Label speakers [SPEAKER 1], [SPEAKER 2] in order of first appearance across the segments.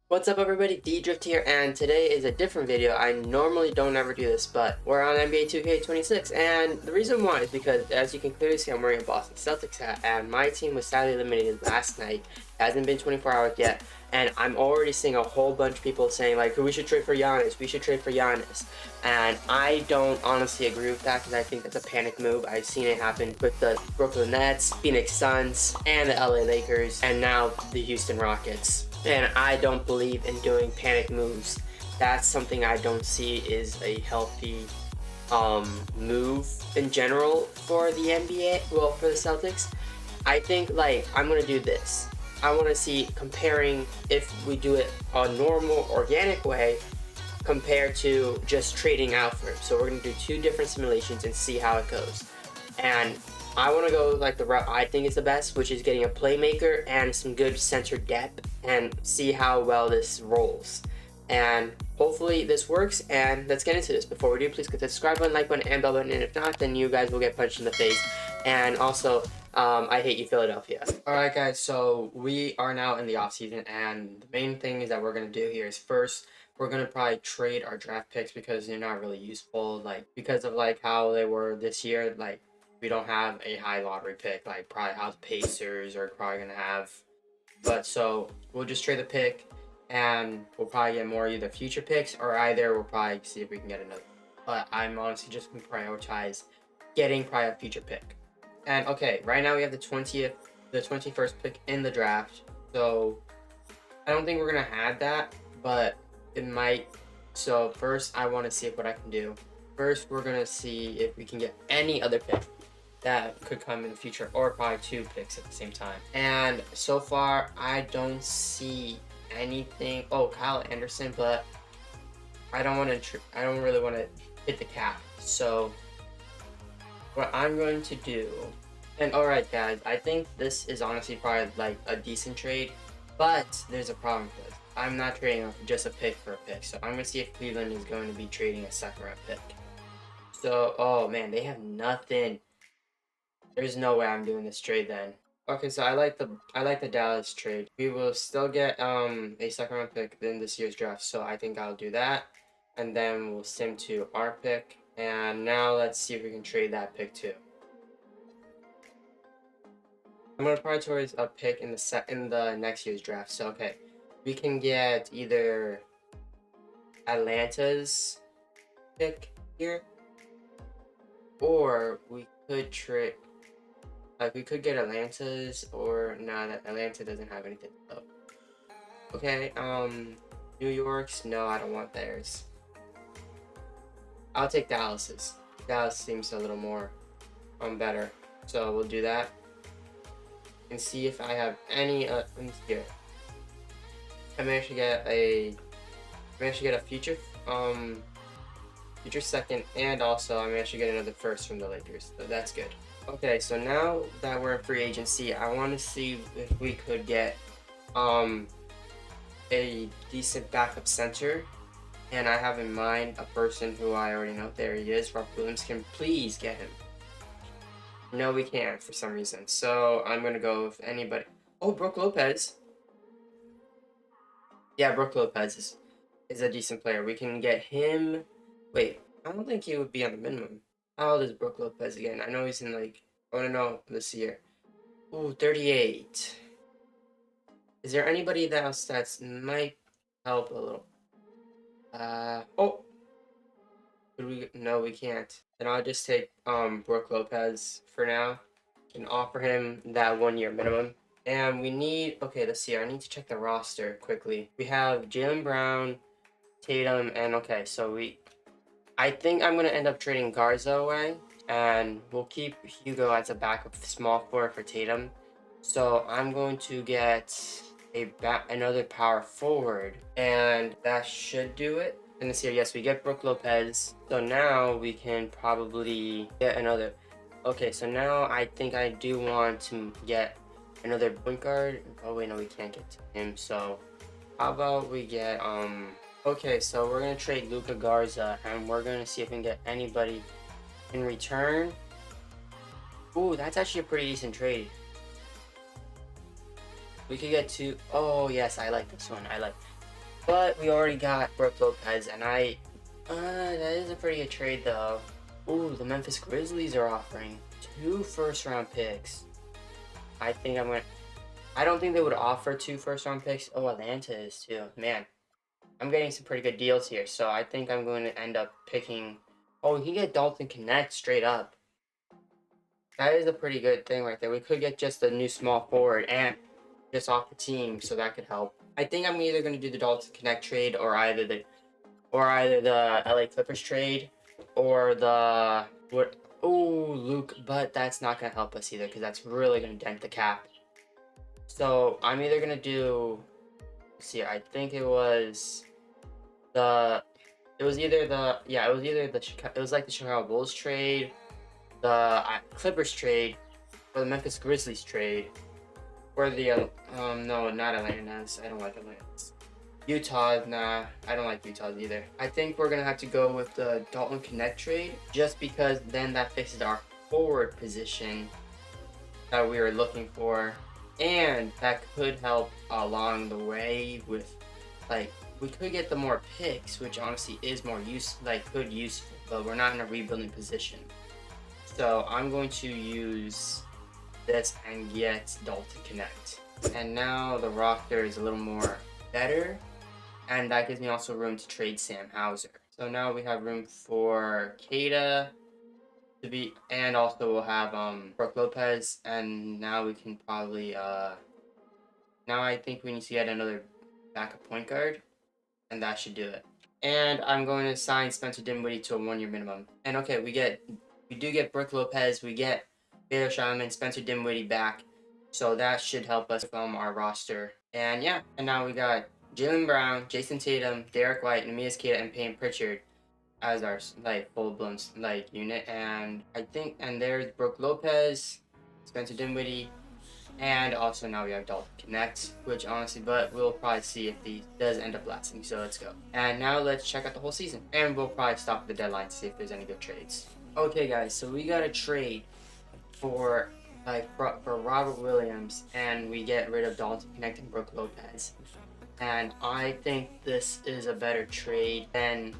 [SPEAKER 1] What's up everybody, D-Drift here, and today is a different video. I normally don't ever do this, but we're on NBA 2K26, and the reason why is because, as you can clearly see, I'm wearing a Boston Celtics hat, and my team was sadly eliminated last night. It hasn't been 24 hours yet, and I'm already seeing a whole bunch of people saying, like, we should trade for Giannis, we should trade for Giannis, and I don't honestly agree with that, because I think that's a panic move. I've seen it happen with the Brooklyn Nets, Phoenix Suns, and the LA Lakers, and now the Houston Rockets. And I don't believe in doing panic moves. That's something I don't see is a healthy move in general for the NBA, well, for the Celtics. I think, like, I'm gonna do this. I want to see comparing if we do it a normal organic way compared to just trading out for him. So we're gonna do two different simulations and see how it goes. And I want to go like the route I think is the best, which is getting a playmaker and some good center depth and see how well this rolls. And hopefully this works, and let's get into this. Before we do, please click the subscribe button, like button, and bell button, and if not, then you guys will get punched in the face. And also, I hate you, Philadelphia. Alright guys, so we are now in the off season, and the main thing is that we're going to do here is first, we're going to probably trade our draft picks because they're not really useful, like, because of like how they were this year. Like, we don't have a high lottery pick, like probably how the Pacers are probably going to have. But so we'll just trade the pick, and we'll probably get more either future picks, or either we'll probably see if we can get another. But I'm honestly just going to prioritize getting probably a future pick. And okay, right now we have the 21st pick in the draft. So I don't think we're going to have that, but it might. So first I want to see what I can do. First, we're going to see if we can get any other pick that could come in the future, or probably two picks at the same time. And so far, I don't see anything. Oh, Kyle Anderson, but I don't want to. I don't really want to hit the cap. So what I'm going to do, and all right, guys, I think this is honestly probably like a decent trade, but there's a problem with this. I'm not trading just a pick for a pick, so I'm gonna see if Cleveland is going to be trading a second round pick. So, oh man, they have nothing. There's no way I'm doing this trade then. Okay, so I like the Dallas trade. We will still get a second round pick in this year's draft, so I think I'll do that. And then we'll sim to our pick. And now let's see if we can trade that pick too. I'm gonna prioritize a pick in the next year's draft. So okay, we can get either Atlanta's pick here, or we could trade. Like, we could get Atlanta's, or no, that Atlanta doesn't have anything. Oh. Okay, New York's, no, I don't want theirs. I'll take Dallas's. Dallas seems a little more better. So we'll do that. And see if I have any let me see here. I managed to get a future second, and also I managed to get another first from the Lakers. So that's good. Okay, so now that we're in free agency, I want to see if we could get a decent backup center, and I have in mind a person who I already know. There he is, Rob Williams. Can please get him? No, we can't for some reason. So I'm gonna go with anybody. Oh, Brook Lopez. Yeah, Brook Lopez is a decent player. We can get him. Wait, I don't think he would be on the minimum. How old is Brook Lopez again? I know he's in like, I don't know, this year. Ooh, 38. Is there anybody else that might help a little? Oh. No, we can't. Then I'll just take Brook Lopez for now and offer him that 1 year minimum. And we need, okay, let's see. I need to check the roster quickly. We have Jaylen Brown, Tatum, and okay, so I think I'm gonna end up trading Garza away, and we'll keep Hugo as a backup small forward for Tatum. So I'm going to get another power forward, and that should do it. And this here, yes, we get Brook Lopez. So now we can probably get another. Okay, so now I think I do want to get another point guard. Oh wait, no, we can't get to him. So how about we get okay, so we're gonna trade Luka Garza, and we're gonna see if we can get anybody in return. Ooh, that's actually a pretty decent trade. We could get two. Oh yes, I like this one. But we already got Brook Lopez, and that is a pretty good trade though. Ooh, the Memphis Grizzlies are offering 2 first-round picks. I don't think they would offer 2 first-round picks. Oh, Atlanta is too. Man, I'm getting some pretty good deals here, so I think I'm going to end up picking. Oh, we can get Dalton Connect straight up. That is a pretty good thing right there. We could get just a new small forward and just off the team, so that could help. I think I'm either going to do the Dalton Connect trade or either the LA Clippers trade or the what. Oh, Luke, but that's not going to help us either because that's really going to dent the cap. So I'm either going to do. Let's see, I think it was the. It was either the it was like the Chicago Bulls trade, the Clippers trade, or the Memphis Grizzlies trade, or the no, not Atlanta's. I don't like Atlanta's. Utah, nah, I don't like Utah's either. I think we're gonna have to go with the Dalton Connect trade, just because then that fixes our forward position that we were looking for, and that could help along the way with, like, we could get the more picks, which honestly is more useful, but we're not in a rebuilding position. So I'm going to use this and get Dalton Connect. And now the roster is a little more better, and that gives me also room to trade Sam Hauser. So now we have room for Keita to be, and also we'll have Brook Lopez, and now we can probably now I think we need to get another backup point guard, and that should do it. And I'm going to sign Spencer Dinwiddie to a 1-year minimum. And okay, we do get Brook Lopez, we get Baylor Shaman, Spencer Dinwiddie back, so that should help us from our roster. And yeah, and now we got Jaylen Brown, Jason Tatum, Derek White, Neemias Queta, and Payne Pritchard as our full-blown unit. And I think, and there's Brook Lopez, Spencer Dinwiddie, and also now we have Dalton Connect, which honestly, but we'll probably see if he does end up lasting. So let's go. And now let's check out the whole season, and we'll probably stop at the deadline to see if there's any good trades. Okay, guys, so we got a trade for Robert Williams, and we get rid of Dalton Connect and Brook Lopez. And I think this is a better trade than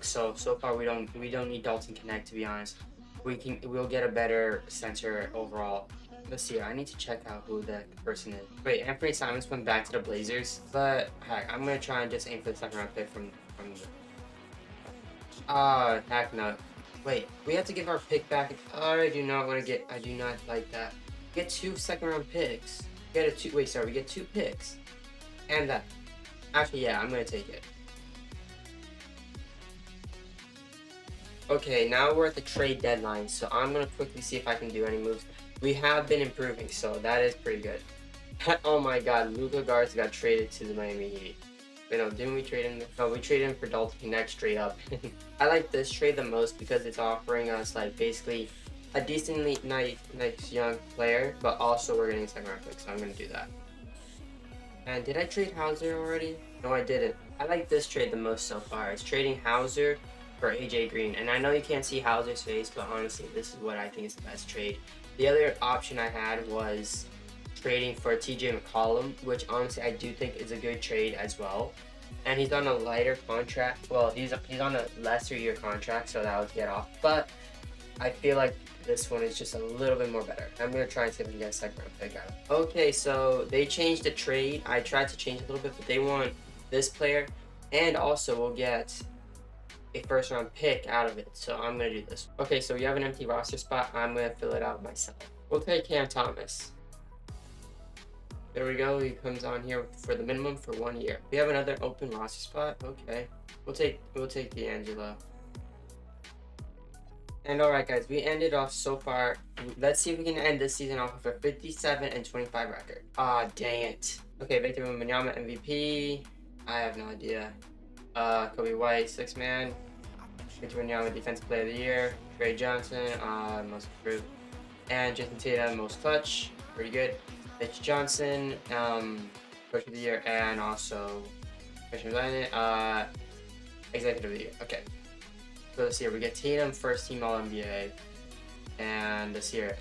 [SPEAKER 1] so far we don't need Dalton Connect, to be honest. We'll get a better center overall. Let's see, I need to check out who that person is. Wait, Anthony Simons went back to the Blazers, but heck, I'm gonna try and just aim for the 2nd round pick from the heck no. Wait, we have to give our pick back. I do not like that. Get 2 2nd round picks. We get 2 picks. And that. Actually, yeah, I'm gonna take it. Okay, now we're at the trade deadline, so I'm gonna quickly see if I can do any moves. We have been improving, so that is pretty good. Oh my god, Luka Garza got traded to the Miami Heat. Wait, no, didn't we trade him? No, we traded him for Dalton Connect straight up. I like this trade the most because it's offering us basically a decently nice young player, but also we're getting 2nd round pick, so I'm gonna do that. And did I trade Hauser already? No, I didn't. I like this trade the most so far. It's trading Hauser for AJ Green. And I know you can't see Hauser's face, but honestly, this is what I think is the best trade. The other option I had was trading for TJ McCollum, which honestly I do think is a good trade as well. And he's on a lighter contract. Well, he's on a lesser year contract, so that would get off. But I feel like this one is just a little bit more better. I'm going to try and see if I can get a 2nd round pick out of it. Okay, so they changed the trade. I tried to change it a little bit, but they want this player. And also we'll get a 1st round pick out of it. So I'm going to do this. Okay, so we have an empty roster spot. I'm going to fill it out myself. We'll take Cam Thomas. There we go. He comes on here for the minimum for 1 year. We have another open roster spot. Okay. We'll take D'Angelo. And alright guys, we ended off so far. Let's see if we can end this season off with a 57-25 record. Ah, dang it. Okay, Victor Wembanyama MVP. I have no idea. Kobe White, 6th man. Victor Wembanyama Defensive Player of the Year. Trey Johnson, most improved. And Jason Tatum, most clutch. Pretty good. Mitch Johnson, Coach of the Year, and also Executive of the Year. Okay. So this year we get Tatum, 1st team All-NBA, and this year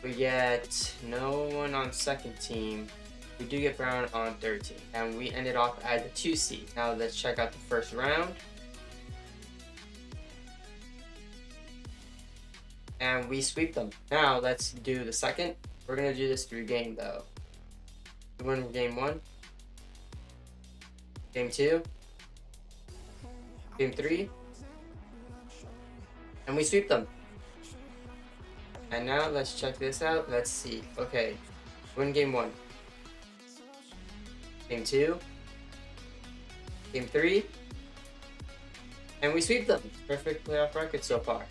[SPEAKER 1] we get no one on 2nd team. We do get Brown on 13, and we ended off as a 2 seed. Now let's check out the first round. And we sweep them. Now let's do the second. We're gonna do this through game though. We win game 1, game 2, game 3, and we sweep them. And now let's check this out. Let's see. Okay, win game 1, game 2, game 3, and we sweep them. Perfect playoff record so far.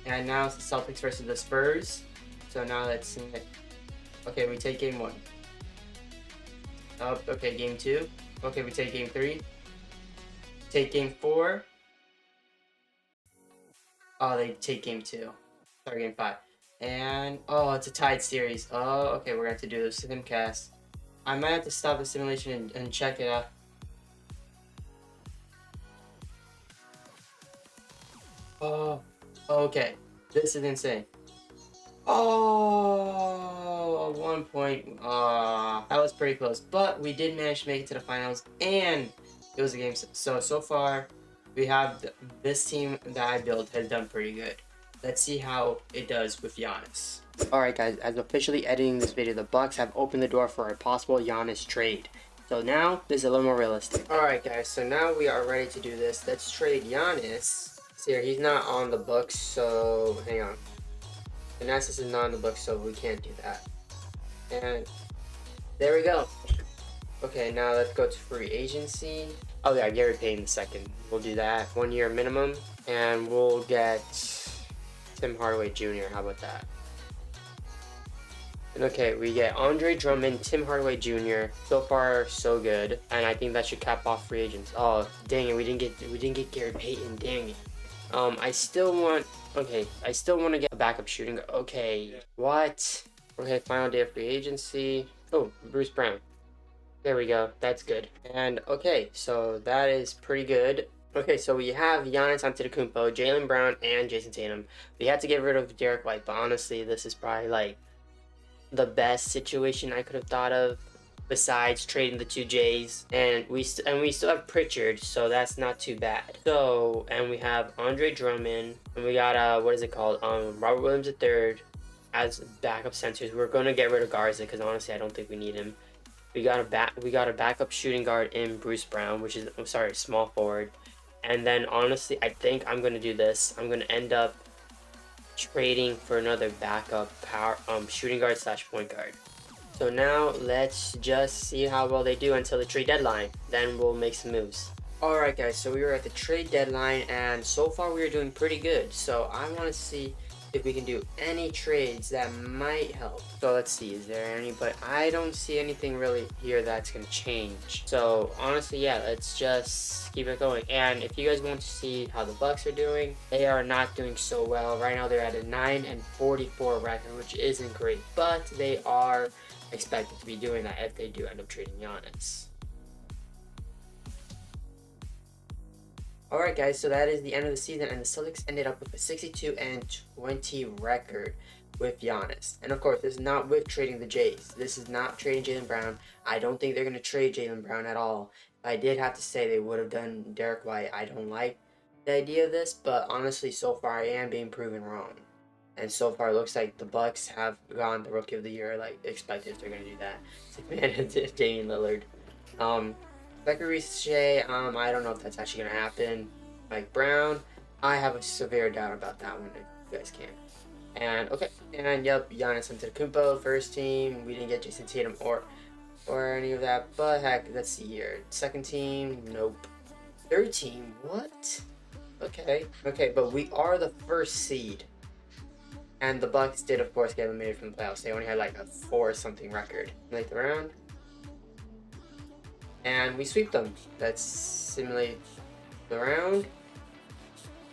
[SPEAKER 1] And now it's the Celtics versus the Spurs. So now let's see. Okay, we take game 1. Oh, okay, game 2. Okay, we take game 3. Take game 4. Oh, they take game 2. Sorry, game 5. And, oh, it's a tied series. Oh, okay, we're going to have to do this simcast. I might have to stop the simulation and check it out. Oh, okay. This is insane. Oh, 1 point. That was pretty close. But we did manage to make it to the finals, and it was a game. So far, we have this team that I built has done pretty good. Let's see how it does with Giannis. Alright guys, as officially editing this video, the Bucks have opened the door for a possible Giannis trade. So now, this is a little more realistic. Alright guys, so now we are ready to do this. Let's trade Giannis. See here, he's not on the books, so hang on. Giannis is not on the books, so we can't do that. And there we go. Okay, now let's go to free agency. Oh yeah, Gary Payne II. We'll do that. 1 year minimum, and we'll get Tim Hardaway Jr. How about that? And okay, we get Andre Drummond, Tim Hardaway Jr. So far, so good, and I think that should cap off free agents. Oh, dang it, we didn't get Gary Payton. Dang it. I still want to get a backup shooting guard. Okay, what? Okay, final day of free agency. Oh, Bruce Brown. There we go. That's good. And okay, so that is pretty good. Okay, so we have Giannis Antetokounmpo, Jaylen Brown, and Jason Tatum. We had to get rid of Derek White, but honestly, this is probably like the best situation I could have thought of, besides trading the 2 J's, and we still have Pritchard, so that's not too bad. So, and we have Andre Drummond, and we got what is it called, Robert Williams III as backup centers. We're gonna get rid of Garza because honestly I don't think we need him. We got a backup shooting guard in Bruce Brown, which is, I'm sorry, small forward. And then honestly, I think I'm gonna do this. I'm gonna end up trading for another backup shooting guard / point guard. So now let's just see how well they do until the trade deadline. Then we'll make some moves. Alright guys, so we were at the trade deadline, and so far we are doing pretty good. So I want to see if we can do any trades that might help. So let's see, is there any? But I don't see anything really here that's going to change. So honestly, yeah, let's just keep it going. And if you guys want to see how the Bucks are doing, they are not doing so well. Right now they're at a 9-44 record, which isn't great. But they are expected to be doing that if they do end up trading Giannis. Alright guys, so that is the end of the season, and the Celtics ended up with a 62-20 record with Giannis. And of course, this is not with trading the Jays. This is not trading Jaylen Brown. I don't think they're going to trade Jaylen Brown at all. If I did have to say they would have done Derek White, I don't like the idea of this, but honestly, so far I am being proven wrong. And so far, it looks like the Bucks have gone the Rookie of the Year, like expected if they're going to do that. It's like, man, it's Damian Lillard. Zachary Shea, I don't know if that's actually going to happen. Mike Brown, I have a severe doubt about that one, if you guys can. And, okay, and yep, Giannis Antetokounmpo, first team. We didn't get Jason Tatum or any of that, but heck, let's see here. Second team, nope. Third team, what? Okay, but we are the first seed. And the Bucks did, of course, get eliminated from the playoffs. They only had like a 4-something record. Like the round. And we sweep them. Let's simulate the round.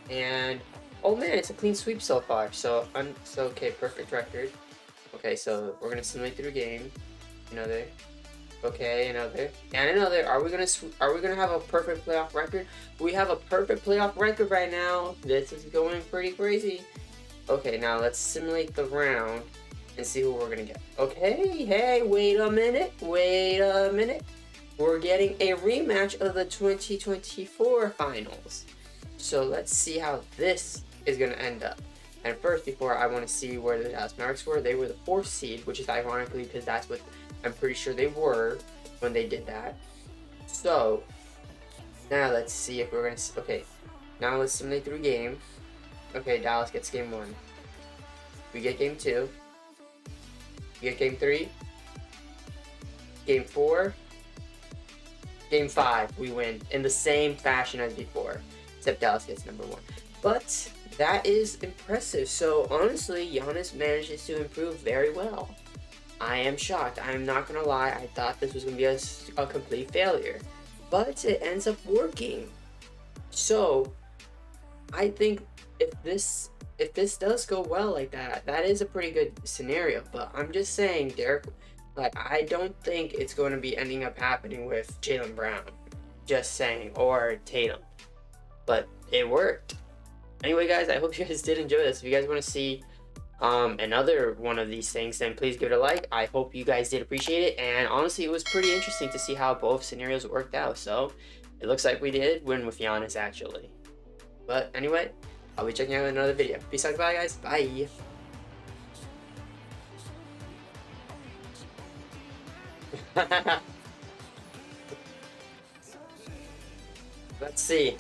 [SPEAKER 1] And oh man, it's a clean sweep so far. So okay, perfect record. Okay, so we're gonna simulate through a game. Another. Okay, another. And another. Are we gonna have a perfect playoff record? We have a perfect playoff record right now. This is going pretty crazy. Okay, now let's simulate the round. and see who we're gonna get. Okay, hey, wait a minute. We're getting a rematch of the 2024 finals. So let's see how this is gonna end up. And first, before I want to see where the Dallas Mavericks were, they were the 4th seed, which is ironically because that's what I'm pretty sure they were when they did that. So now let's see if we're gonna. Okay, now let's simulate through game. Okay, Dallas gets game 1. We get game 2. We get game 3. Game 4. Game 5. We win in the same fashion as before, except Dallas gets number 1. But that is impressive. So honestly, Giannis manages to improve very well. I am shocked. I'm not gonna lie. I thought this was gonna be a complete failure, but it ends up working. So I think if this does go well like that, that is a pretty good scenario. But I'm just saying, Derek, like, I don't think it's going to be ending up happening with Jaylen Brown. Just saying, or Tatum. But it worked. Anyway, guys, I hope you guys did enjoy this. If you guys want to see another one of these things, then please give it a like. I hope you guys did appreciate it. And honestly, it was pretty interesting to see how both scenarios worked out. So it looks like we did win with Giannis, actually. But anyway, I'll be checking out another video. Peace out, bye, guys. Bye. Let's see.